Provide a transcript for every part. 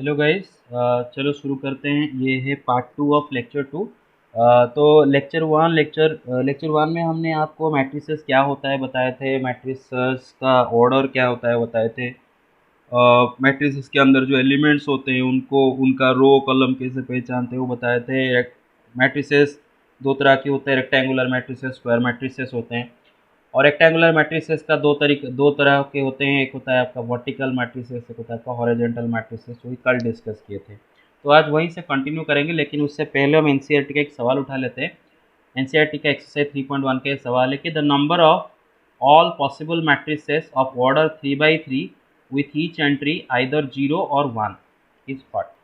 Hello guys. चलो शुरू करते हैं। ये है पार्ट 2 ऑफ लेक्चर 2। तो लेक्चर वन में हमने आपको मैट्रिसेस क्या होता है बताए थे, मैट्रिसेस का ऑर्डर क्या होता है बताए थे, मैट्रिसेस के अंदर जो एलिमेंट्स होते हैं उनको उनका रो कॉलम कैसे पहचानते हैं वो बताए थे। मैट्रिसेस दो तरह के होते हैं, रेक्टेंगुलर मैट्रिसेस, स्क्वायर मैट्रिसेस होते हैं। और रेक्टेंगुलर मैट्रिसेस का दो तरह के होते हैं, एक होता है आपका वर्टिकल मैट्रिसेस, एक होता है आपका हॉरिजॉन्टल मैट्रिसेस, जो कल डिस्कस किए थे। तो आज वहीं से कंटिन्यू करेंगे, लेकिन उससे पहले हम एनसीईआरटी का एक सवाल उठा लेते हैं। एनसीईआरटी का एक्सरसाइज 3.1 का सवाल है कि the number of all possible matrices of order 3 by 3 with each entry either 0 और 1 इज व्हाट।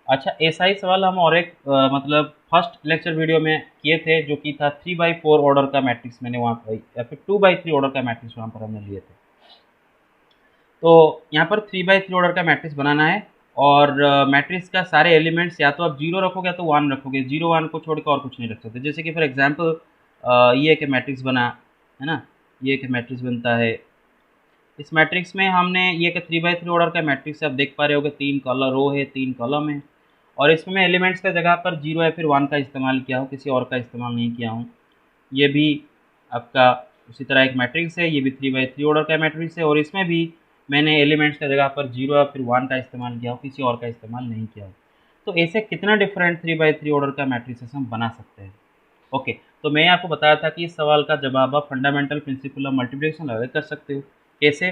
अच्छा, ऐसा ही सवाल हम और एक मतलब फर्स्ट लेक्चर वीडियो में किए थे, जो कि था 3 by 4 ऑर्डर का मैट्रिक्स मैंने वहाँ पर, या फिर 2 by 3 ऑर्डर का मैट्रिक्स वहाँ पर हमने लिए थे। तो यहाँ पर 3 by 3 ऑर्डर का मैट्रिक्स बनाना है, और मैट्रिक्स का सारे एलिमेंट्स या तो आप 0 रखोगे या तो 1 रखोगे। 0 1 को छोड़कर और कुछ नहीं रख सकते। जैसे कि फॉर एग्जाम्पल ये एक मैट्रिक्स बना है ना, ये एक मैट्रिक्स बनता है। इस मैट्रिक्स में हमने ये कि 3 by 3 ऑर्डर का मैट्रिक्स आप देख पा रहे होगे, 3 कॉलम रो है, 3 कॉलम है, और इसमें मैं एलिमेंट्स का जगह पर 0 या फिर 1 का इस्तेमाल किया हूँ, किसी और का इस्तेमाल नहीं किया हूँ। ये भी आपका उसी तरह एक मैट्रिक्स है, ये भी 3 by 3 ऑर्डर का मैट्रिक्स है, और इसमें भी मैंने एलिमेंट्स का जगह पर 0 या फिर 1 का इस्तेमाल किया हूँ, किसी और का इस्तेमाल नहीं किया हूँ। तो ऐसे कितना डिफरेंट 3 by 3 ऑर्डर का मैट्रिक्स हम बना सकते हैं। ओके, तो मैं आपको बताया था कि इस सवाल का जवाब आप फंडामेंटल प्रिंसिपल ऑफ मल्टीप्लिकेशन लगा कर सकते हो। कैसे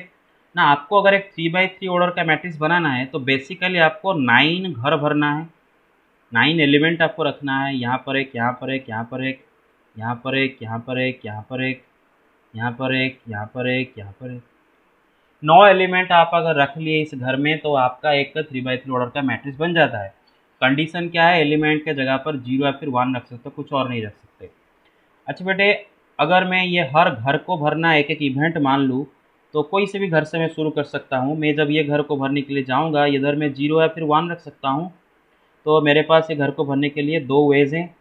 ना, आपको अगर एक 3 by 3 ऑर्डर का मैट्रिक्स बनाना है तो बेसिकली आपको 9 घर भरना है, 9 एलिमेंट आपको रखना है। यहाँ पर एक, यहाँ पर एक, यहाँ पर एक, यहाँ पर एक, यहाँ पर एक, यहाँ पर एक, यहाँ पर एक, यहाँ पर एक, यहाँ पर एक, 9 एलिमेंट आप अगर रख लिए इस घर में तो आपका एक 3 by 3 ऑर्डर का मैट्रिक्स बन जाता है। कंडीशन क्या है, एलिमेंट के जगह पर 0 या फिर 1 रख सकते हो, कुछ और नहीं रख सकते। अच्छा बेटे, अगर मैं ये हर घर को भरना एक एक इवेंट मान लूँ, तो कोई से भी घर से मैं शुरू कर सकता हूँ। मैं जब ये घर को भरने के लिए जाऊँगा, इधर मैं 0 या फिर 1 रख सकता हूँ। तो मेरे पास ये घर को भरने के लिए दो वेज हैं।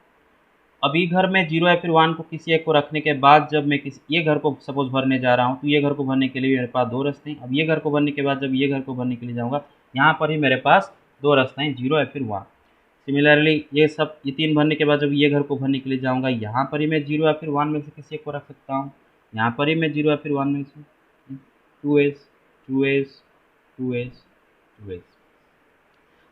अभी घर में 0 या फिर 1 को किसी एक को रखने के बाद जब मैं किसी ये घर को सपोज भरने जा रहा हूँ, तो ये घर को भरने के लिए मेरे पास दो रास्ते हैं। अब ये घर को भरने के बाद जब ये घर को भरने के लिए जाऊँगा, यहाँ पर ही मेरे पास दो रास्ते हैं, 0 या फिर 1। सिमिलरली ये 3 भरने के बाद जब ये घर को भरने के लिए जाऊँगा, यहाँ पर ही मैं 0 या फिर 1 में से किसी एक को रख सकता हूँ। यहाँ पर ही मैं 0 या फिर 1 में से 2s 2s 2s 2s।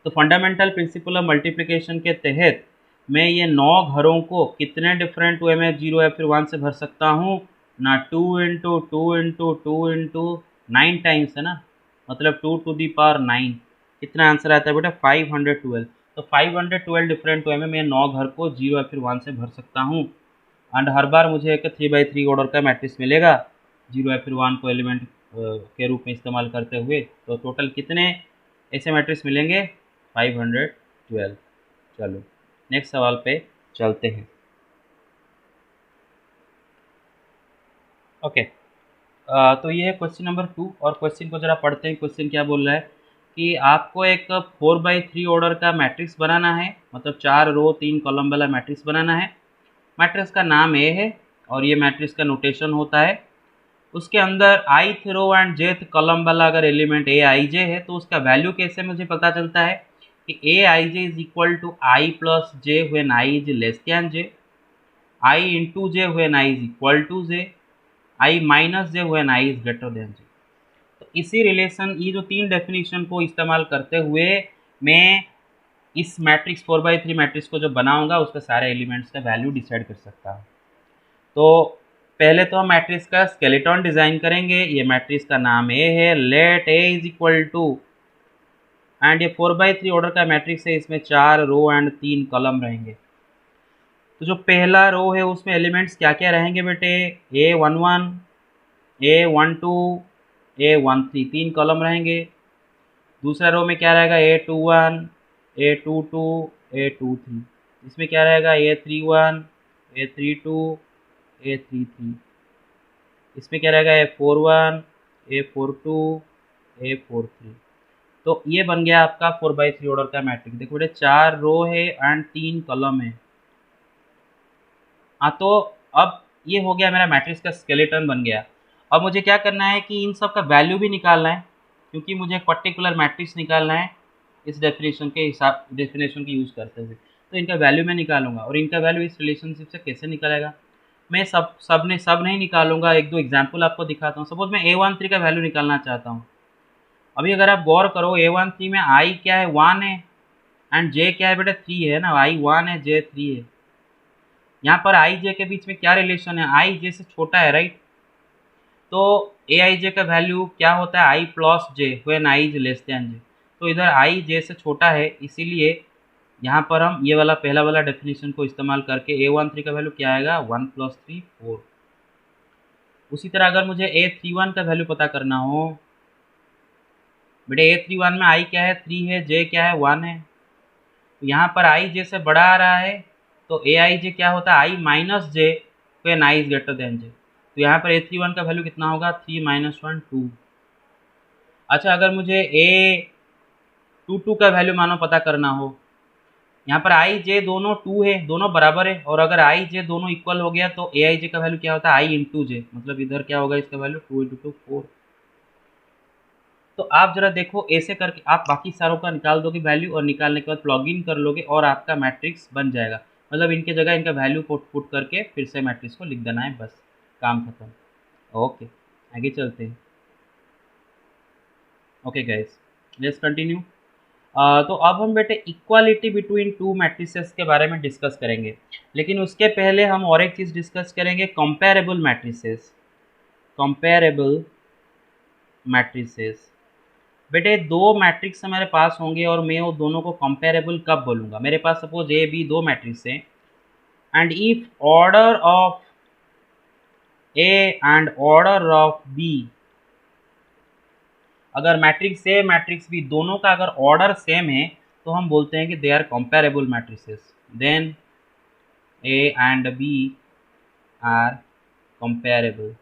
तो फंडामेंटल प्रिंसिपल ऑफ मल्टीप्लिकेशन के तहत मैं ये 9 घरों को कितने डिफरेंट वे में 0 या फिर 1 से भर सकता हूँ ना, 2 इंटू 2 इंटू 2 इंटू 9 टाइम्स है ना, मतलब 2 to the power 9। कितना आंसर आता है बेटा, 512। तो 512 डिफरेंट वे में मैं 9 घर को 0 या फिर 1 से भर सकता हूँ। एंड हर बार मुझे एक 3 by 3 ऑर्डर का मैट्रिक्स मिलेगा 0 या फिर 1 को एलिमेंट के रूप में इस्तेमाल करते हुए। तो टोटल कितने ऐसे मैट्रिक्स मिलेंगे, 512। चलो नेक्स्ट सवाल पे चलते हैं। ओके, तो ये है क्वेश्चन नंबर 2, और क्वेश्चन को जरा पढ़ते हैं। क्वेश्चन क्या बोल रहा है कि आपको एक 4 by 3 ऑर्डर का मैट्रिक्स बनाना है, मतलब 4 रो 3 कॉलम वाला मैट्रिक्स बनाना है। मैट्रिक्स का नाम ए है, और ये मैट्रिक्स का नोटेशन होता है। उसके अंदर ith row and jth column वाला अगर एलिमेंट ए आई जे है, तो उसका वैल्यू कैसे मुझे पता चलता है कि A I J is equal to I plus J when I is less than J, I into J when I is equal to J, I minus J when I is greater than J. तो इसी relation, ये जो 3 definition को इस्तेमाल करते हुए मैं इस मैट्रिक्स 4 by 3 मैट्रिक्स को जो बनाऊंगा उसके सारे एलिमेंट्स का वैल्यू डिसाइड कर सकता हूँ। तो पहले तो हम मैट्रिक्स का स्केलेटन डिज़ाइन करेंगे। ये मैट्रिक्स का नाम ए है, let A is equal to, and ये 4 by 3 ऑर्डर का मैट्रिक्स है, इसमें 4 रो एंड 3 कॉलम रहेंगे। तो जो पहला रो है उसमें एलिमेंट्स क्या क्या रहेंगे बेटे, A11 A12 A13, 3 कॉलम रहेंगे। दूसरा रो में क्या रहेगा, A21 A22 A23। इसमें क्या रहेगा, A31 A32 A33। इसमें क्या रहेगा, A41 A42 A43। तो ये बन गया आपका 4 by 3 ऑर्डर का मैट्रिक्स। देखो बेटे, 4 रो है एंड 3 कॉलम है। हाँ, तो अब ये हो गया मेरा मैट्रिक्स का स्केलेटन बन गया। अब मुझे क्या करना है कि इन सब का वैल्यू भी निकालना है, क्योंकि मुझे एक पर्टिकुलर मैट्रिक्स निकालना है। इस डेफिनेशन के यूज़ करते हुए। तो इनका वैल्यू मैं निकालूंगा, और इनका वैल्यू इस रिलेशनशिप से कैसे निकलेगा, मैं सब नहीं निकालूंगा, एक दो एग्जाम्पल आपको दिखाता हूँ। सपोज मैं A13 का वैल्यू निकालना चाहता हूँ। अभी अगर आप गौर करो, A13 में आई क्या है, 1 है, एंड जे क्या है बेटा, 3 है ना, आई 1 है, जे 3 है। यहाँ पर आई जे के बीच में क्या रिलेशन है, आई जे से छोटा है, राइट। तो ए आई जे का वैल्यू क्या होता है, I plus J when I is less than J. तो इधर आई जे से छोटा है, इसीलिए यहाँ पर हम ये वाला पहला वाला डेफिनेशन को इस्तेमाल करके A13 का वैल्यू क्या आएगा, 1 + 3 4। उसी तरह अगर मुझे A31 का वैल्यू पता करना हो, बेटे A31 में आई क्या है, 3 है, जे क्या है, 1 है। तो यहाँ पर आई जे से बड़ा आ रहा है, तो ए आई जे क्या होता है, I minus J when I is greater than J. तो यहाँ पर A31 का वैल्यू कितना होगा, 3 - 1 2। अच्छा, अगर मुझे A22 का वैल्यू मानो पता करना हो, यहाँ पर आई जे दोनों 2 है, दोनों बराबर है, और अगर आई जे दोनों इक्वल हो गया तो ए आई जे का वैल्यू क्या होता है, आई इंटू जे, मतलब इधर क्या होगा, इसका वैल्यू 2 × 2 4। तो आप जरा देखो, ऐसे करके आप बाकी सारों का निकाल दोगे वैल्यू, और निकालने के बाद प्लग इन कर लोगे और आपका मैट्रिक्स बन जाएगा। मतलब इनके जगह इनका वैल्यू पुट करके फिर से मैट्रिक्स को लिख देना है, बस काम खत्म। ओके, आगे चलते हैं। Okay guys, let's continue. तो अब हम बेटे इक्वालिटी बिटवीन टू मैट्रिसेस के बारे में डिस्कस करेंगे, लेकिन उसके पहले हम और एक चीज़ डिस्कस करेंगे, कंपेरेबल मैट्रिसेस। कंपेरेबल मैट्रिसेस, बेटे दो मैट्रिक्स हमारे पास होंगे और मैं वो दोनों को कंपेरेबल कब बोलूँगा। मेरे पास सपोज ए बी दो मैट्रिक्स हैं, and if order of A and order of B, अगर मैट्रिक्स ए मैट्रिक्स बी दोनों का अगर ऑर्डर सेम है तो हम बोलते हैं कि they are comparable matrices. Then A and B are comparable.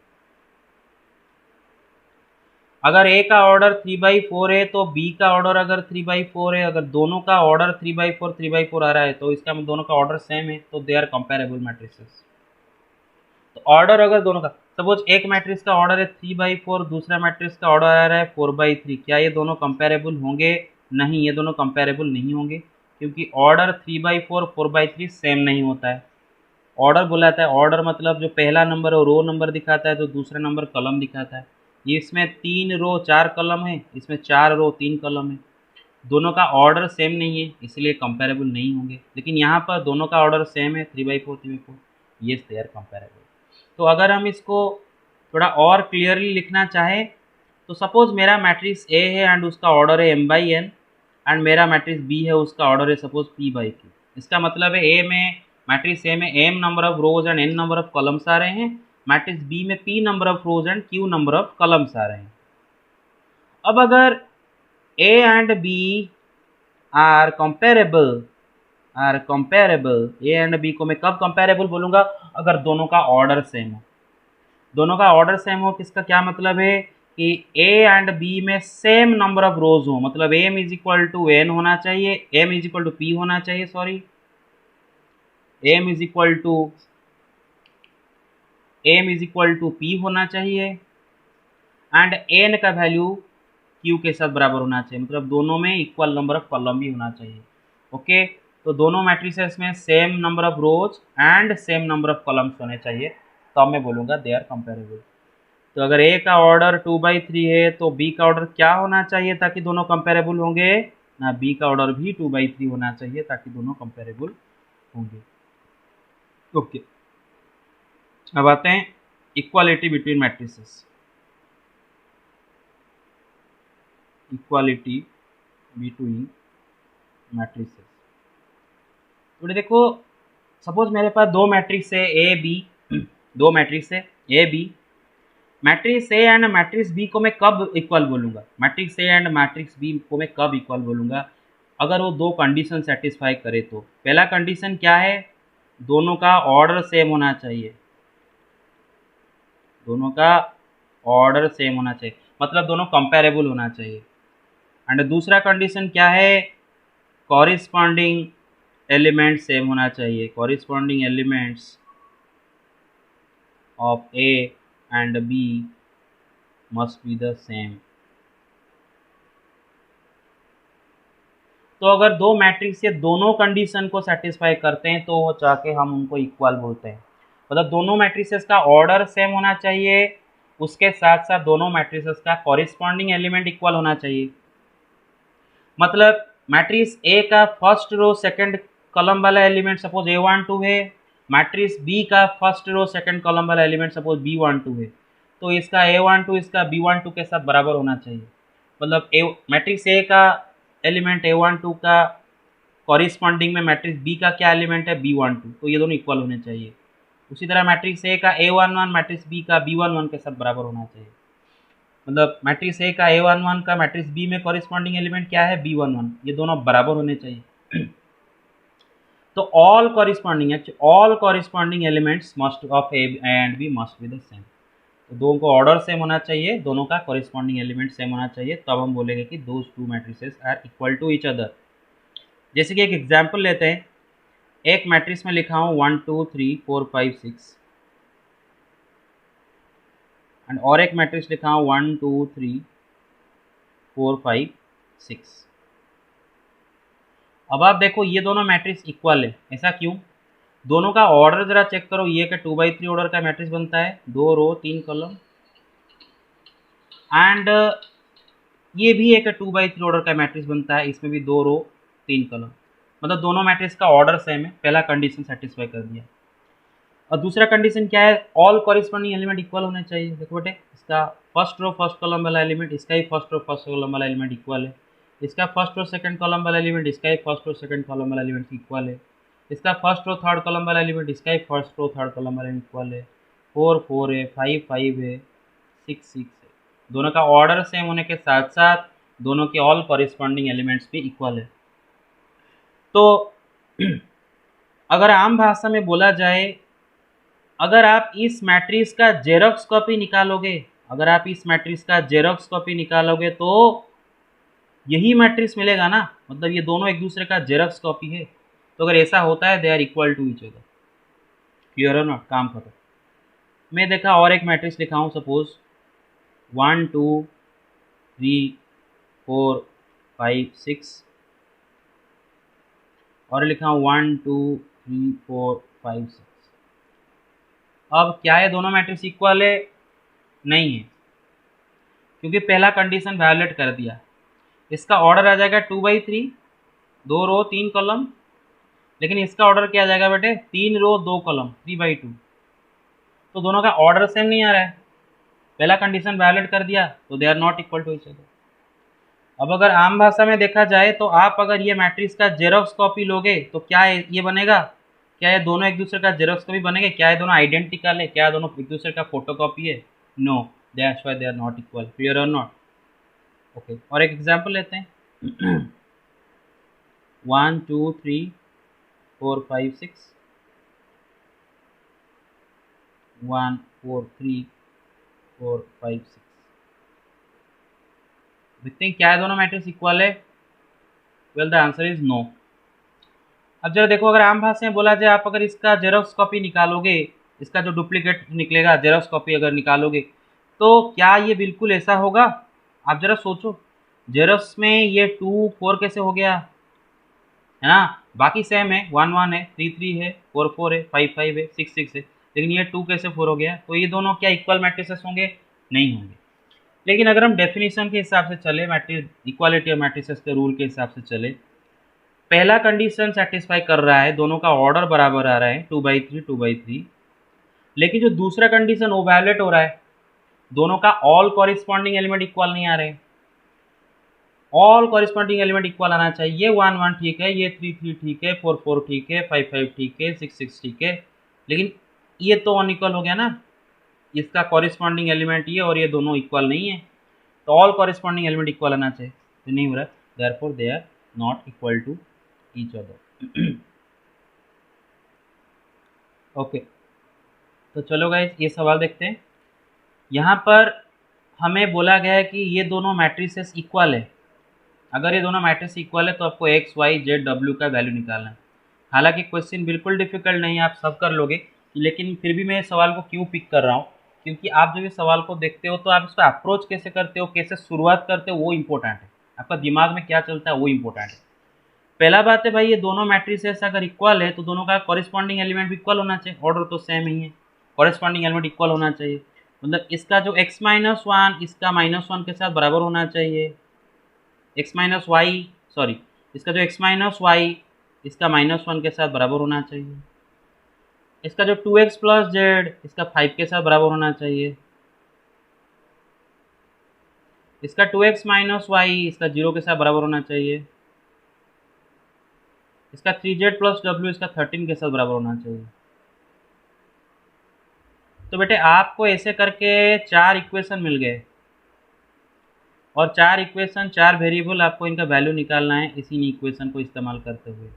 अगर ए का ऑर्डर 3/4 है तो बी का ऑर्डर अगर 3/4 है, अगर दोनों का ऑर्डर 3/4 आ रहा है तो इसका दोनों का ऑर्डर सेम है, तो दे आर कंपेरेबल मैट्रिसेस। तो ऑर्डर अगर दोनों का, सपोज एक मैट्रिक्स का ऑर्डर है 3/4, दूसरा मैट्रिक्स का ऑर्डर आ रहा है 4/3, क्या ये दोनों कंपेरेबल होंगे? नहीं, ये दोनों कंपेरेबल नहीं होंगे, क्योंकि ऑर्डर 3/4 4/3 सेम नहीं होता है। ऑर्डर बुलाता है, ऑर्डर मतलब जो पहला नंबर है वो रो नंबर दिखाता है, तो दूसरा नंबर कलम दिखाता है। ये इसमें 3 रो 4 कलम है, इसमें 4 रो 3 कलम है। दोनों का ऑर्डर सेम नहीं है, इसलिए कंपेरेबल नहीं होंगे। लेकिन यहाँ पर दोनों का ऑर्डर सेम है, 3/4 3/4, ये दे आर कंपेरेबल। तो अगर हम इसको थोड़ा और क्लियरली लिखना चाहें, तो सपोज मेरा मैट्रिक्स ए है एंड उसका ऑर्डर है m/n, एंड मेरा मैट्रिक्स बी है उसका ऑर्डर है सपोज p/q। इसका मतलब है मैट्रिक्स ए में m number of rows and n number of columns आ रहे हैं, मैट्रिक्स बी में p number of rows and q number of columns आ रहे हैं। अब अगर a and b are comparable, A and B को मैं कब कंपेरेबल बोलूँगा? अगर दोनों का ऑर्डर सेम हो। दोनों का ऑर्डर सेम हो, किसका क्या मतलब है कि ए एंड बी में सेम नंबर ऑफ रोज हो, मतलब m = n होना चाहिए, m = p होना चाहिए, सॉरी m = p होना चाहिए, एंड n का वैल्यू q के साथ बराबर होना चाहिए, मतलब दोनों में इक्वल नंबर ऑफ कॉलम भी होना चाहिए। ओके, तो दोनों मैट्रिसेस में same number of rows and same number of columns होने चाहिए, तो अब मैं बोलूँगा दे आर कंपेरेबल। तो अगर ए का ऑर्डर 2/3 है तो बी का ऑर्डर क्या होना चाहिए ताकि दोनों कंपेरेबल होंगे ना, बी का ऑर्डर भी 2/3 होना चाहिए ताकि दोनों कंपेरेबल होंगे। ओके, अब आते हैं equality between matrices. Equality between matrices, तो देखो सपोज मेरे पास दो मैट्रिक्स है ए बी, दो मैट्रिक्स है A B. Matrix A and matrix B को मैं कब इक्वल बोलूँगा? Matrix A and matrix B को मैं कब इक्वल बोलूँगा? अगर वो दो कंडीशन सेटिस्फाई करे तो। पहला कंडीशन क्या है? दोनों का ऑर्डर सेम होना चाहिए, दोनों का ऑर्डर सेम होना चाहिए, मतलब दोनों कंपेरेबल होना चाहिए। एंड दूसरा कंडीशन क्या है? कॉरिस्पॉन्डिंग एलिमेंट सेम होना चाहिए, corresponding elements of A and B must be the same। तो अगर दो मैट्रिक्स ये दोनों कंडीशन को सेटिस्फाई करते हैं तो वो जाके हम उनको इक्वल बोलते हैं। मतलब दोनों मैट्रिसेस का ऑर्डर सेम होना चाहिए, उसके साथ साथ दोनों मैट्रिसेस का कॉरिस्पॉन्डिंग एलिमेंट इक्वल होना चाहिए। मतलब मैट्रिक्स ए का फर्स्ट रो सेकंड कॉलम वाला एलिमेंट सपोज A12 है, मैट्रिक्स बी का फर्स्ट रो सेकंड कॉलम वाला एलिमेंट सपोज B12 है, तो इसका A12 इसका B12 के साथ बराबर होना चाहिए। मतलब मैट्रिक्स ए का एलिमेंट A12 का कॉरिस्पॉन्डिंग में मैट्रिक्स बी का क्या एलिमेंट है B12, तो ये दोनों इक्वल होने चाहिए। उसी तरह मैट्रिक्स ए का A11 मैट्रिक्स बी का B11 के साथ बराबर होना चाहिए। मतलब मैट्रिक्स ए का A11 का मैट्रिक्स बी में कॉरिस्पॉन्डिंग एलिमेंट क्या है B11, ये दोनों बराबर होने चाहिए। तो all corresponding elements must of A and B must be the same. तो दोनों को ऑर्डर सेम होना चाहिए, दोनों का कॉरिस्पॉन्डिंग एलिमेंट सेम होना चाहिए, तब हम बोलेंगे कि those two matrices are equal to each other. जैसे कि एक एग्जाम्पल लेते हैं, एक मैट्रिक्स में लिखा हूँ 1 2 3 4 5 6 एंड और एक मैट्रिक्स लिखा हूँ 1 2 3 4 5 6। अब आप देखो ये दोनों मैट्रिक्स इक्वल है, ऐसा क्यों? दोनों का ऑर्डर जरा चेक करो, ये का 2/3 ऑर्डर का मैट्रिक्स बनता है, 2 रो 3 कॉलम, एंड ये भी एक 2/3 ऑर्डर का मैट्रिक्स बनता है, इसमें भी 2 रो 3 कॉलम। मतलब दोनों मैट्रिक्स का ऑर्डर सेम है, पहला कंडीशन सेटिस्फाई कर दिया। और दूसरा कंडीशन क्या है? ऑल कॉरिस्पॉन्डिंग एलिमेंट इक्वल होने चाहिए। देखो बेटे, इसका फर्स्ट रो फर्स्ट कॉलम वाला एलिमेंट, इसका ही फर्स्ट रो फर्स्ट कॉलम वाला एलिमेंट इक्वल है, इसका फर्स्ट रो सेकंड कॉलम वाला एलिमेंट, इसका ही फर्स्ट रो सेकंड कॉलम वाला एलिमेंट इक्वल है, इसका फर्स्ट रो थर्ड कॉलम वाला एलिमेंट, इसका ही फर्स्ट रो थर्ड कॉलम वाला इक्वल है, 4 4 है, 5 5 है, 6 6 है। दोनों का ऑर्डर सेम होने के साथ साथ दोनों के ऑल कॉरिस्पॉन्डिंग एलिमेंट्स भी इक्वल है। तो अगर आम भाषा में बोला जाए, अगर आप इस मैट्रिक्स का जेरॉक्स कॉपी निकालोगे, अगर आप इस मैट्रिक्स का जेरॉक्स कॉपी निकालोगे तो यही मैट्रिक्स मिलेगा ना। मतलब ये दोनों एक दूसरे का जेरॉक्स कॉपी है। तो अगर ऐसा होता है, they are equal to each other. Clear और नॉट? काम खत्म। मैं देखा और एक मैट्रिक्स लिखा हूँ, सपोज 1 2 3 4 5 6 और लिखा हूँ 1 2 3 4 5 6। अब क्या है, दोनों मैट्रिक्स इक्वल है? नहीं है, क्योंकि पहला कंडीशन वायोलेट कर दिया। इसका ऑर्डर आ जाएगा 2/3, 2 रो 3 कॉलम, लेकिन इसका ऑर्डर क्या आ जाएगा बेटे? 3 रो 2 कॉलम, 3/2। तो दोनों का ऑर्डर सेम नहीं आ रहा है, पहला कंडीशन वायोलेट कर दिया, तो they are not equal to each other. अब अगर आम भाषा में देखा जाए तो आप अगर ये मैट्रिक्स का जेरॉक्स कॉपी लोगे तो क्या ये बनेगा? क्या ये दोनों एक दूसरे का जेरॉक्स कॉपी बनेंगे? क्या ये दोनों आइडेंटिकल है? क्या दोनों एक दूसरे का फोटो कॉपी है? No, that's why they are not equal. Clear और नॉट? ओके, और एक एग्जांपल लेते हैं। 1 2 3 4 5 6 1 4 3 4 5 6। देखते हैं क्या है, दोनों मैट्रिक्स इक्वल है? Well the answer is no. अब जरा देखो, अगर आम भाषा में बोला जाए, आप अगर इसका जेरॉक्स कॉपी निकालोगे, इसका जो डुप्लीकेट निकलेगा, जेरॉक्स कॉपी अगर निकालोगे, तो क्या ये बिल्कुल ऐसा होगा? आप जरा सोचो, जेरॉक्स में ये 2 4 कैसे हो गया, है ना? बाकी सेम है, 1 1 है, 3 3 है, 4 4 है, 5 5 है, 6 6 है, लेकिन ये 2 कैसे 4 हो गया? तो ये दोनों क्या इक्वल मैट्रिसेस होंगे? नहीं होंगे। लेकिन अगर हम डेफिनेशन के हिसाब से चले, मैट्रिक्स इक्वालिटी ऑफ मैट्रिसेस के रूल के हिसाब से चले, पहला कंडीशन सेटिस्फाई कर रहा है, दोनों का ऑर्डर बराबर आ रहा है, 2/3 2/3, लेकिन जो दूसरा कंडीशन वो वायलेट हो रहा है, दोनों का ऑल कॉरिस्पॉन्डिंग एलिमेंट इक्वल नहीं आ रहे। ऑल कॉरिस्पॉन्डिंग एलिमेंट इक्वल आना चाहिए। ये 1 1 ठीक है, ये 3 3 ठीक है, 4 4 ठीक है, 5 5 ठीक है, 6 6 ठीक है, लेकिन ये तो अनइक्वल हो गया ना। इसका कॉरिस्पॉन्डिंग एलिमेंट ये और ये दोनों इक्वल नहीं है, तो ऑल कॉरिस्पॉन्डिंग एलिमेंट इक्वल आना चाहिए, तो नहीं हो रहा, therefore they are not equal to each other. Okay, तो चलो गाइस, ये सवाल देखते हैं। यहाँ पर हमें बोला गया है कि ये दोनों मैट्रिसेस इक्वल है। अगर ये दोनों मैट्रिक्स इक्वल है तो आपको एक्स वाई जेड डब्ल्यू का वैल्यू निकालना है। हालांकि क्वेश्चन बिल्कुल डिफिकल्ट नहीं है, आप सब कर लोगे, लेकिन फिर भी मैं इस सवाल को क्यों पिक कर रहा हूँ, क्योंकि आप जब इस सवाल को देखते हो तो आप इसका अप्रोच कैसे करते हो, कैसे शुरुआत करते हो, वो इम्पोर्टेंट है। आपका दिमाग में क्या चलता है वो इम्पोर्टेंट है। पहला बात है भाई, ये दोनों मैट्रिसेस अगर इक्वल है तो दोनों का कॉरिस्पॉन्डिंग एलिमेंट भी इक्वल होना चाहिए, ऑर्डर तो सेम ही है, कॉरिस्पॉन्डिंग एलिमेंट इक्वल होना चाहिए। मतलब इसका जो x-1 इसका -1 के साथ बराबर होना चाहिए, सॉरी, इसका जो x-y इसका -1 के साथ बराबर होना चाहिए, इसका जो 2x + z इसका 5 के साथ बराबर होना चाहिए, इसका 2x - y इसका 0 के साथ बराबर होना चाहिए, इसका 3z + w इसका 13 के साथ बराबर होना चाहिए। तो बेटे आपको ऐसे करके 4 इक्वेशन मिल गए, और 4 इक्वेशन 4 वेरिएबल आपको इनका वैल्यू निकालना है इसी इक्वेशन को इस्तेमाल करते हुए।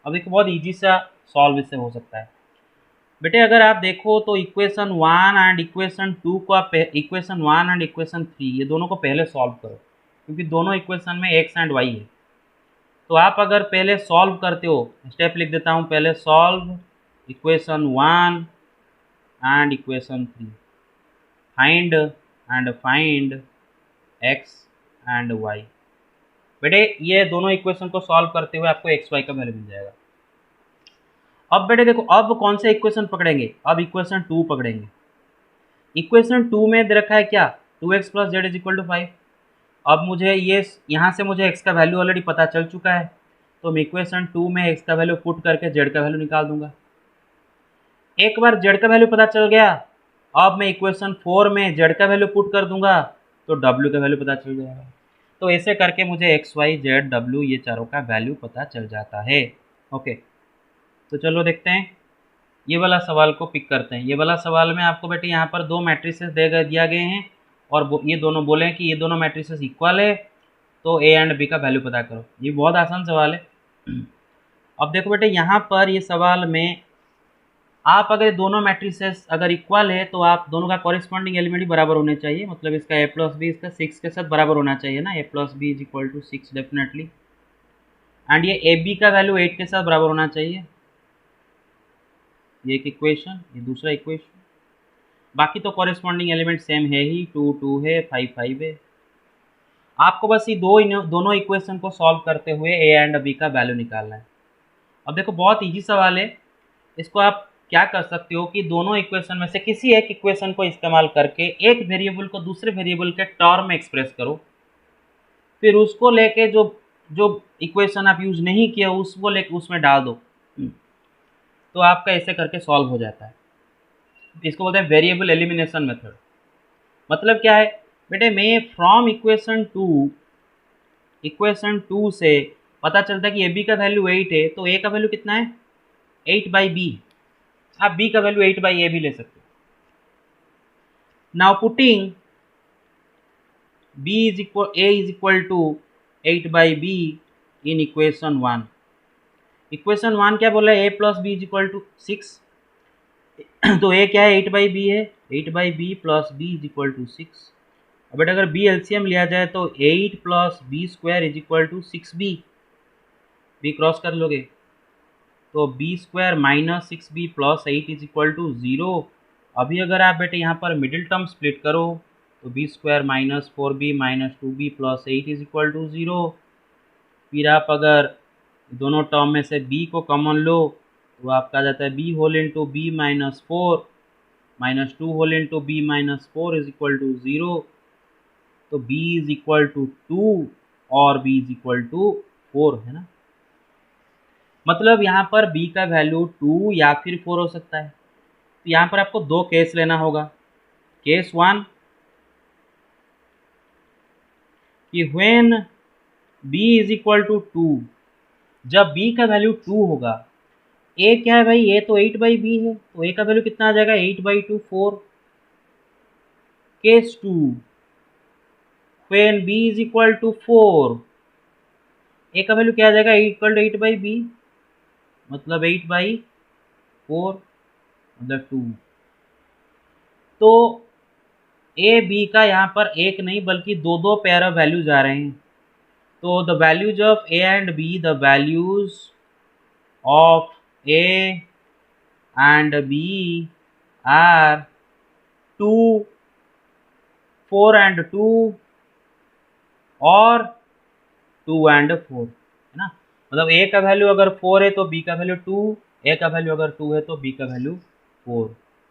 अब एक बहुत इजी सा सॉल्व इससे हो सकता है। बेटे अगर आप देखो तो इक्वेशन 1 एंड इक्वेशन 2 को आप इक्वेशन 1 एंड इक्वेशन 3 ये दोनों को पहले सॉल्व करो, क्योंकि दोनों इक्वेशन में x एंड y है। तो आप अगर पहले सॉल्व करते हो, स्टेप लिख देता हूँ, पहले solve equation 1 and equation 3, find x and y। बेटे ये दोनों इक्वेशन को सॉल्व करते हुए आपको x y का वैल्यू मिल जाएगा। अब बेटे देखो, अब कौन से इक्वेशन पकड़ेंगे, अब इक्वेशन 2 पकड़ेंगे। इक्वेशन 2 में दे रखा है क्या, 2x + z = 5। अब मुझे ये यहाँ से मुझे x का वैल्यू ऑलरेडी पता चल चुका है, तो मैं इक्वेशन 2 में x का वैल्यू पुट करके z का वैल्यू निकाल दूंगा। एक बार z का वैल्यू पता चल गया, अब मैं इक्वेशन 4 में z का वैल्यू पुट कर दूंगा तो w का वैल्यू पता चल जाएगा। तो ऐसे करके मुझे x y z w ये चारों का वैल्यू पता चल जाता है। ओके, तो चलो देखते हैं, ये वाला सवाल को पिक करते हैं। ये वाला सवाल में आपको बेटे यहाँ पर 2 मैट्रिसेस दिया गए हैं, और ये दोनों बोले हैं कि ये दोनों मैट्रिसेस इक्वल है, तो a एंड b का वैल्यू पता करो। ये बहुत आसान सवाल है। अब देखो बेटे, यहाँ पर ये सवाल में आप अगर दोनों मैट्रिसेस अगर इक्वल है तो आप दोनों का कॉरिस्पॉन्डिंग एलिमेंट ही बराबर होने चाहिए, मतलब इसका a + b इसका 6 के साथ बराबर होना चाहिए ना, a + b = 6 डेफिनेटली। एंड ये ए बी का वैल्यू 8 के साथ बराबर होना चाहिए। ये एक इक्वेशन, ये दूसरा इक्वेशन। बाकी तो कॉरेस्पॉन्डिंग एलिमेंट सेम है ही, 2 2 है, 5 5 है। आपको बस ये दोनों इक्वेशन को सॉल्व करते हुए ए एंड बी का वैल्यू निकालना है। अब देखो बहुत इजी सवाल है, इसको आप क्या कर सकते हो कि दोनों इक्वेशन में से किसी एक इक्वेशन को इस्तेमाल करके एक वेरिएबल को दूसरे वेरिएबल के टर्म में एक्सप्रेस करो, फिर उसको लेके जो जो इक्वेशन आप यूज नहीं किया उसको लेके उसमें डाल दो, तो आपका ऐसे करके सॉल्व हो जाता है। इसको बोलते हैं वेरिएबल एलिमिनेशन मेथड। मतलब क्या है बेटे, मैं फ्रॉम इक्वेशन 2 से पता चलता है कि ए बी का वैल्यू 8 है, तो ए का वैल्यू कितना है, 8/b। आप बी का वैल्यू 8/a भी ले सकते हो। Now putting a is equal to 8/b in equation 1। Equation 1 क्या बोला है, a + b = 6। तो a क्या है, 8/b है, 8/b + b = 6। अब बेटा अगर b एलसीएम लिया जाए तो 8 + b² = 6b, b क्रॉस कर लोगे तो b² - 6b + 8 = 0। अभी अगर आप बेटे यहाँ पर मिडिल टर्म स्प्लिट करो तो b² - 4b - 2b + 8 = 0। फिर आप अगर दोनों टर्म में से b को कॉमन लो तो आपका आ जाता है b whole into b - 4 - 2 whole into b - 4 = 0। तो b = 2 और b = 4 है ना। मतलब यहाँ पर b का वैल्यू 2 या फिर 4 हो सकता है। तो यहाँ पर आपको 2 केस लेना होगा। केस 1 कि व्हेन b = 2, जब b का वैल्यू 2 होगा, a क्या है भाई, a तो 8/b है, तो a का वैल्यू कितना आ जाएगा, 8/2 4। केस 2 व्हेन b = 4, a का वैल्यू क्या आ जाएगा, 8/b, मतलब 8/4 मतलब 2। तो ए बी का यहाँ पर एक नहीं बल्कि दो पेयर ऑफ वैल्यूज आ रहे हैं। तो the values of A and B, the values of A and B are 2, 4 and 2 और 2 एंड 4, है ना। मतलब ए का वैल्यू अगर 4 है तो बी का वैल्यू 2, ए का वैल्यू अगर 2 है तो बी का वैल्यू 4।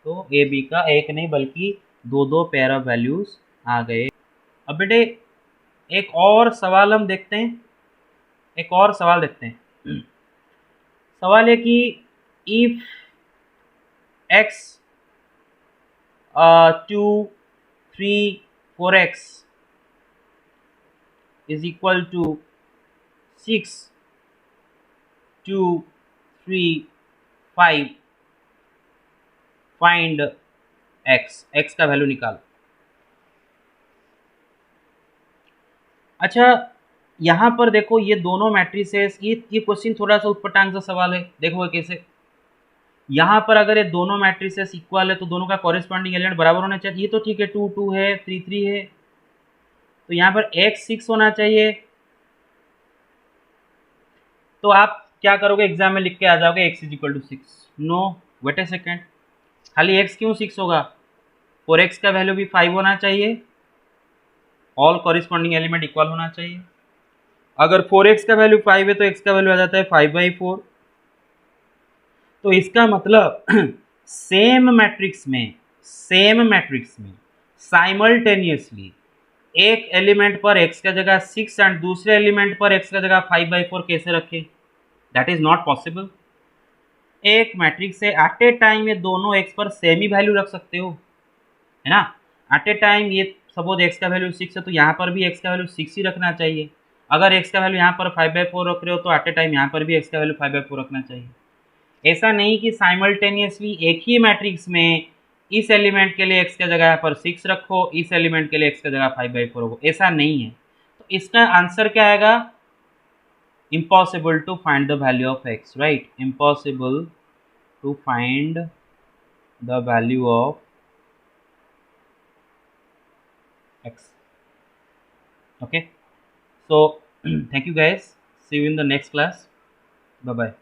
तो ए बी का एक नहीं बल्कि दो दो पेयर ऑफ वैल्यूज आ गए। अब बेटे एक और सवाल हम देखते हैं, एक और सवाल देखते हैं। सवाल है कि if x 2 3 4x is equal to 6 2 3 5, find x का वैल्यू निकाल। अच्छा यहाँ पर देखो ये दोनों मैट्रिसेस, ये क्वेश्चन थोड़ा सा उटपटांग सा सवाल है, देखो कैसे। यहाँ पर अगर ये दोनों मैट्रिसेस इक्वल है तो दोनों का कॉरेस्पॉन्डिंग एलिमेंट बराबर होना चाहिए। ये तो ठीक है, 2 2 है, 3 3 है, तो यहाँ पर x 6 होना चाहिए। तो आप क्या करोगे, एग्जाम में लिख के आ जाओगे x is equal to 6। No, wait a second, खाली x क्यों 6 होगा, और x का वैल्यू भी 5 होना चाहिए, ऑल कॉरेस्पॉन्डिंग एलिमेंट इक्वल होना चाहिए। अगर 4x का वैल्यू 5 है तो x का वैल्यू आ जाता है 5/4। तो इसका मतलब सेम मैट्रिक्स में साइमल्टेनियसली एक एलिमेंट पर x का जगह 6 एंड दूसरे एलिमेंट पर x का जगह 5/4 कैसे रखें, दैट इज नॉट पॉसिबल। एक मैट्रिक्स है, एट ए टाइम ये दोनों x पर सेम ही वैल्यू रख सकते हो, है ना। एट ए टाइम ये सपोज x का वैल्यू 6 है तो यहाँ पर भी x का वैल्यू 6 ही रखना चाहिए। अगर x का वैल्यू यहाँ पर 5/4 रख रहे हो तो एट ए टाइम यहाँ पर भी x का वैल्यू 5/4 रखना चाहिए। ऐसा नहीं कि साइमल्टेनियसली एक ही मैट्रिक्स में इस एलिमेंट के लिए x का जगह पर 6 रखो, इस एलिमेंट के लिए x का जगह 5/4 रखो, ऐसा नहीं है। तो इसका आंसर क्या आएगा, impossible to find the value of x, right, impossible to find the value of x. Okay, so thank you guys, see you in the next class, bye bye.